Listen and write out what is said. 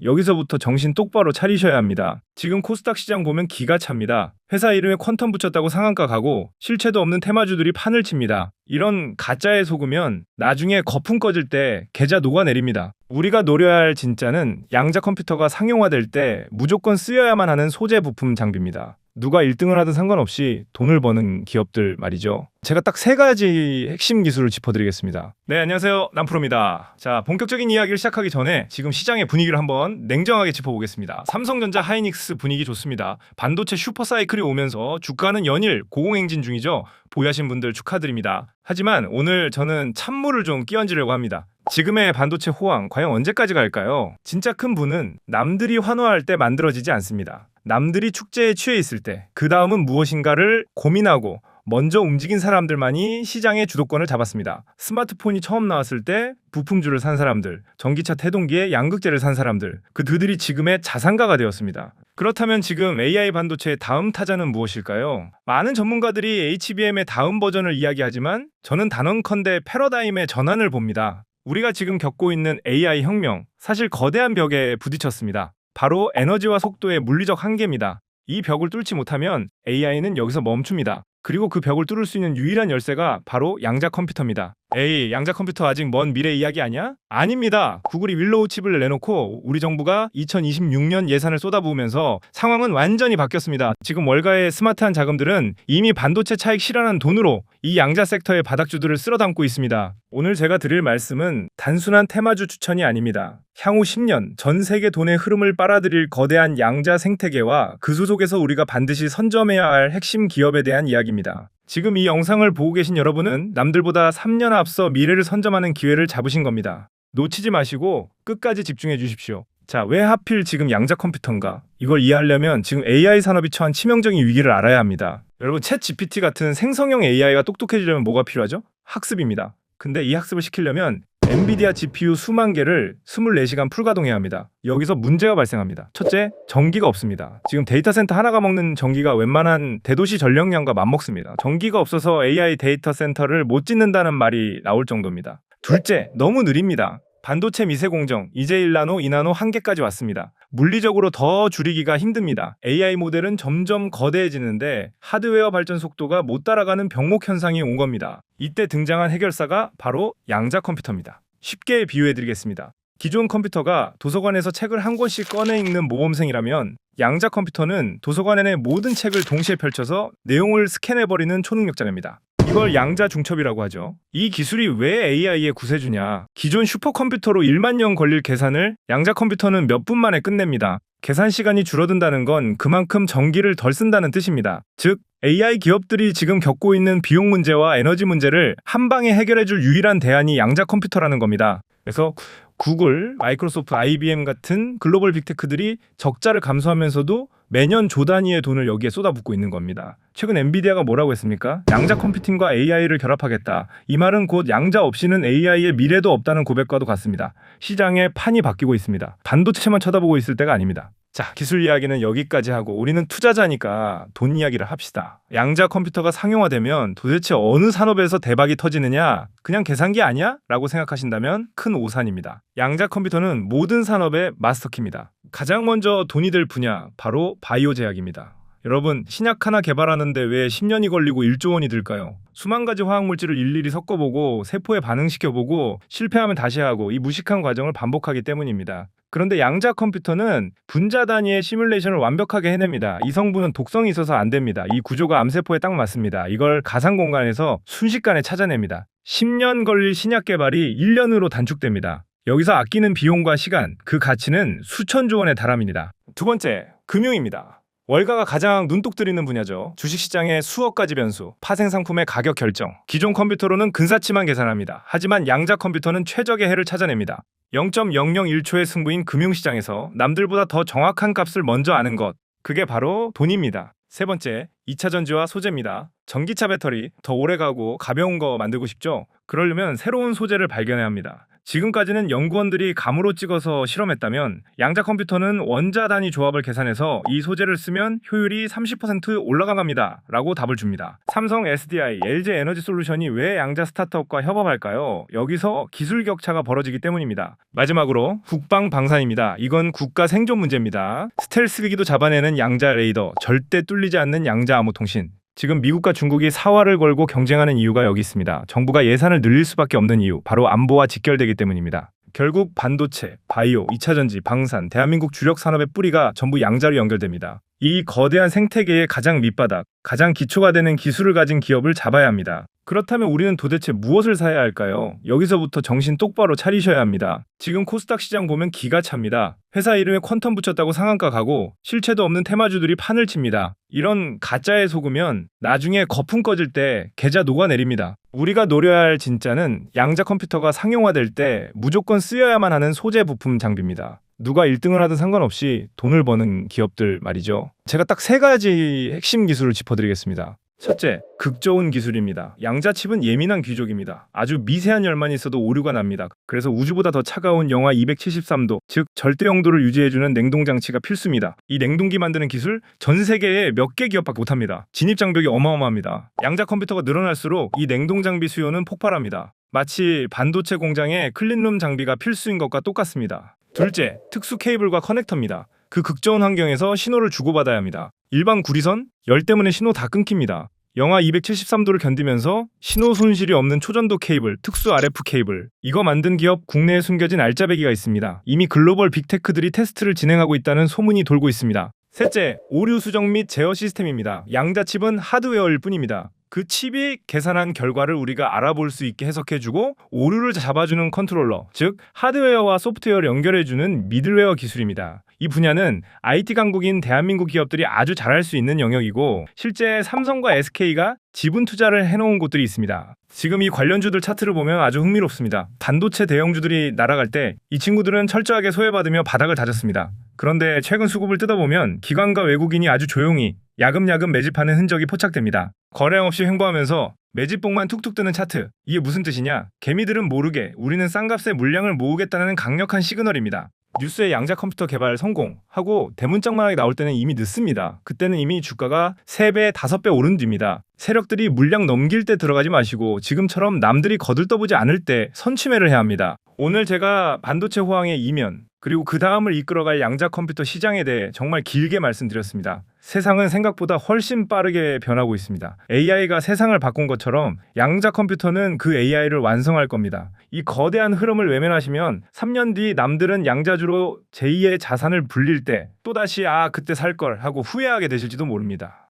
여기서부터 정신 똑바로 차리셔야 합니다. 지금 코스닥 시장 보면 기가 찹니다. 회사 이름에 퀀텀 붙였다고 상한가 가고 실체도 없는 테마주들이 판을 칩니다. 이런 가짜에 속으면 나중에 거품 꺼질 때 계좌 녹아내립니다. 우리가 노려야 할 진짜는 양자 컴퓨터가 상용화될 때 무조건 쓰여야만 하는 소재 부품 장비입니다. 누가 1등을 하든 상관없이 돈을 버는 기업들 말이죠. 제가 딱 3가지 핵심 기술을 짚어드리겠습니다. 네, 안녕하세요. 남프로입니다. 자, 본격적인 이야기를 시작하기 전에 지금 시장의 분위기를 한번 냉정하게 짚어보겠습니다. 삼성전자, 하이닉스 분위기 좋습니다. 반도체 슈퍼사이클이 오면서 주가는 연일 고공행진 중이죠. 보유하신 분들 축하드립니다. 하지만 오늘 저는 찬물을 좀 끼얹으려고 합니다. 지금의 반도체 호황 과연 언제까지 갈까요? 진짜 큰 분은 남들이 환호할 때 만들어지지 않습니다. 남들이 축제에 취해 있을 때, 그 다음은 무엇인가를 고민하고 먼저 움직인 사람들만이 시장의 주도권을 잡았습니다. 스마트폰이 처음 나왔을 때 부품주를 산 사람들, 전기차 태동기에 양극재를 산 사람들, 그들이 지금의 자산가가 되었습니다. 그렇다면 지금 AI 반도체의 다음 타자는 무엇일까요? 많은 전문가들이 HBM의 다음 버전을 이야기하지만 저는 단언컨대 패러다임의 전환을 봅니다. 우리가 지금 겪고 있는 AI 혁명, 사실 거대한 벽에 부딪혔습니다. 바로 에너지와 속도의 물리적 한계입니다. 이 벽을 뚫지 못하면 AI는 여기서 멈춥니다. 그리고 그 벽을 뚫을 수 있는 유일한 열쇠가 바로 양자 컴퓨터입니다. 에이, 양자 컴퓨터 아직 먼 미래 이야기 아니야? 아닙니다. 구글이 윌로우 칩을 내놓고 우리 정부가 2026년 예산을 쏟아부으면서 상황은 완전히 바뀌었습니다. 지금 월가의 스마트한 자금들은 이미 반도체 차익 실현한 돈으로 이 양자 섹터의 바닥주들을 쓸어담고 있습니다. 오늘 제가 드릴 말씀은 단순한 테마주 추천이 아닙니다. 향후 10년 전 세계 돈의 흐름을 빨아들일 거대한 양자 생태계와 그 속에서 우리가 반드시 선점해야 할 핵심 기업에 대한 이야기입니다. 지금 이 영상을 보고 계신 여러분은 남들보다 3년 앞서 미래를 선점하는 기회를 잡으신 겁니다. 놓치지 마시고 끝까지 집중해 주십시오. 자, 왜 하필 지금 양자 컴퓨터인가? 이걸 이해하려면 지금 AI 산업이 처한 치명적인 위기를 알아야 합니다. 여러분, 챗 GPT 같은 생성형 AI가 똑똑해지려면 뭐가 필요하죠? 학습입니다. 근데 이 학습을 시키려면 엔비디아 GPU 수만 개를 24시간 풀가동해야 합니다. 여기서 문제가 발생합니다. 첫째, 전기가 없습니다. 지금 데이터 센터 하나가 먹는 전기가 웬만한 대도시 전력량과 맞먹습니다. 전기가 없어서 AI 데이터 센터를 못 짓는다는 말이 나올 정도입니다. 둘째, 너무 느립니다. 반도체 미세 공정, 이제 1나노, 2나노 한계까지 왔습니다. 물리적으로 더 줄이기가 힘듭니다. AI 모델은 점점 거대해지는데 하드웨어 발전 속도가 못 따라가는 병목 현상이 온 겁니다. 이때 등장한 해결사가 바로 양자 컴퓨터입니다. 쉽게 비유해드리겠습니다. 기존 컴퓨터가 도서관에서 책을 한 권씩 꺼내 읽는 모범생이라면 양자 컴퓨터는 도서관에 있는 모든 책을 동시에 펼쳐서 내용을 스캔해버리는 초능력자입니다. 이걸 양자 중첩이라고 하죠. 이 기술이 왜 AI의 구세주냐? 기존 슈퍼컴퓨터로 1만 년 걸릴 계산을 양자 컴퓨터는 몇 분 만에 끝냅니다. 계산 시간이 줄어든다는 건 그만큼 전기를 덜 쓴다는 뜻입니다. 즉, AI 기업들이 지금 겪고 있는 비용 문제와 에너지 문제를 한 방에 해결해줄 유일한 대안이 양자 컴퓨터라는 겁니다. 그래서 구글, 마이크로소프트, IBM 같은 글로벌 빅테크들이 적자를 감수하면서도 매년 조 단위의 돈을 여기에 쏟아붓고 있는 겁니다. 최근 엔비디아가 뭐라고 했습니까? 양자 컴퓨팅과 AI를 결합하겠다. 이 말은 곧 양자 없이는 AI의 미래도 없다는 고백과도 같습니다. 시장의 판이 바뀌고 있습니다. 반도체만 쳐다보고 있을 때가 아닙니다. 자, 기술 이야기는 여기까지 하고 우리는 투자자니까 돈 이야기를 합시다. 양자 컴퓨터가 상용화되면 도대체 어느 산업에서 대박이 터지느냐? 그냥 계산기 아니야? 라고 생각하신다면 큰 오산입니다. 양자 컴퓨터는 모든 산업의 마스터키입니다. 가장 먼저 돈이 될 분야, 바로 바이오 제약입니다. 여러분, 신약 하나 개발하는데 왜 10년이 걸리고 1조 원이 들까요? 수만 가지 화학물질을 일일이 섞어보고 세포에 반응시켜보고 실패하면 다시 하고 이 무식한 과정을 반복하기 때문입니다. 그런데 양자 컴퓨터는 분자 단위의 시뮬레이션을 완벽하게 해냅니다. 이 성분은 독성이 있어서 안 됩니다. 이 구조가 암세포에 딱 맞습니다. 이걸 가상 공간에서 순식간에 찾아냅니다. 10년 걸릴 신약 개발이 1년으로 단축됩니다. 여기서 아끼는 비용과 시간, 그 가치는 수천조 원에 달합니다. 두 번째, 금융입니다. 월가가 가장 눈독 들이는 분야죠. 주식시장의 수억 가지 변수, 파생상품의 가격 결정. 기존 컴퓨터로는 근사치만 계산합니다. 하지만 양자 컴퓨터는 최적의 해를 찾아냅니다. 0.001초의 승부인 금융시장에서 남들보다 더 정확한 값을 먼저 아는 것, 그게 바로 돈입니다. 세 번째, 2차 전지와 소재입니다. 전기차 배터리 더 오래 가고 가벼운 거 만들고 싶죠? 그러려면 새로운 소재를 발견해야 합니다. 지금까지는 연구원들이 감으로 찍어서 실험했다면 양자 컴퓨터는 원자 단위 조합을 계산해서 이 소재를 쓰면 효율이 30% 올라갑니다 라고 답을 줍니다. 삼성 SDI, LG 에너지 솔루션이 왜 양자 스타트업과 협업할까요? 여기서 기술 격차가 벌어지기 때문입니다. 마지막으로 국방 방산입니다. 이건 국가 생존 문제입니다. 스텔스 기기도 잡아내는 양자 레이더, 절대 뚫리지 않는 양자 암호 통신. 지금 미국과 중국이 사활을 걸고 경쟁하는 이유가 여기 있습니다. 정부가 예산을 늘릴 수밖에 없는 이유, 바로 안보와 직결되기 때문입니다. 결국 반도체, 바이오, 2차전지, 방산, 대한민국 주력 산업의 뿌리가 전부 양자로 연결됩니다. 이 거대한 생태계의 가장 밑바닥, 가장 기초가 되는 기술을 가진 기업을 잡아야 합니다. 그렇다면 우리는 도대체 무엇을 사야 할까요? 여기서부터 정신 똑바로 차리셔야 합니다. 지금 코스닥 시장 보면 기가 찹니다. 회사 이름에 퀀텀 붙였다고 상한가 가고 실체도 없는 테마주들이 판을 칩니다. 이런 가짜에 속으면 나중에 거품 꺼질 때 계좌 녹아내립니다. 우리가 노려야 할 진짜는 양자 컴퓨터가 상용화될 때 무조건 쓰여야만 하는 소재 부품 장비입니다. 누가 1등을 하든 상관없이 돈을 버는 기업들 말이죠. 제가 딱 3가지 핵심 기술을 짚어드리겠습니다. 첫째, 극 좋은 기술입니다. 양자칩은 예민한 귀족입니다. 아주 미세한 열만 있어도 오류가 납니다. 그래서 우주보다 더 차가운 영하 273도, 즉 절대 영도를 유지해주는 냉동장치가 필수입니다. 이 냉동기 만드는 기술 전 세계에 몇 개 기업밖에 못합니다. 진입장벽이 어마어마합니다. 양자 컴퓨터가 늘어날수록 이 냉동장비 수요는 폭발합니다. 마치 반도체 공장에 클린룸 장비가 필수인 것과 똑같습니다. 둘째, 특수 케이블과 커넥터입니다. 그 극저온 환경에서 신호를 주고받아야 합니다. 일반 구리선, 열 때문에 신호 다 끊깁니다. 영하 273도를 견디면서 신호 손실이 없는 초전도 케이블, 특수 RF 케이블. 이거 만든 기업 국내에 숨겨진 알짜배기가 있습니다. 이미 글로벌 빅테크들이 테스트를 진행하고 있다는 소문이 돌고 있습니다. 셋째, 오류 수정 및 제어 시스템입니다. 양자칩은 하드웨어일 뿐입니다. 그 칩이 계산한 결과를 우리가 알아볼 수 있게 해석해주고 오류를 잡아주는 컨트롤러, 즉 하드웨어와 소프트웨어를 연결해주는 미들웨어 기술입니다. 이 분야는 IT 강국인 대한민국 기업들이 아주 잘할 수 있는 영역이고 실제 삼성과 SK가 지분 투자를 해놓은 곳들이 있습니다. 지금 이 관련주들 차트를 보면 아주 흥미롭습니다. 반도체 대형주들이 날아갈 때 이 친구들은 철저하게 소외받으며 바닥을 다졌습니다. 그런데 최근 수급을 뜯어보면 기관과 외국인이 아주 조용히 야금야금 매집하는 흔적이 포착됩니다. 거래량 없이 횡보하면서 매집봉만 툭툭 뜨는 차트. 이게 무슨 뜻이냐? 개미들은 모르게 우리는 싼값에 물량을 모으겠다는 강력한 시그널입니다. 뉴스에 양자 컴퓨터 개발 성공하고 대문짝만하게 나올 때는 이미 늦습니다. 그때는 이미 주가가 3배, 5배 오른 뒤입니다. 세력들이 물량 넘길 때 들어가지 마시고 지금처럼 남들이 거들떠보지 않을 때 선취매를 해야 합니다. 오늘 제가 반도체 호황의 이면 그리고 그 다음을 이끌어갈 양자 컴퓨터 시장에 대해 정말 길게 말씀드렸습니다. 세상은 생각보다 훨씬 빠르게 변하고 있습니다. AI가 세상을 바꾼 것처럼 양자 컴퓨터는 그 AI를 완성할 겁니다. 이 거대한 흐름을 외면하시면 3년 뒤 남들은 양자주로 제2의 자산을 불릴 때 또다시 그때 살 걸 하고 후회하게 되실지도 모릅니다.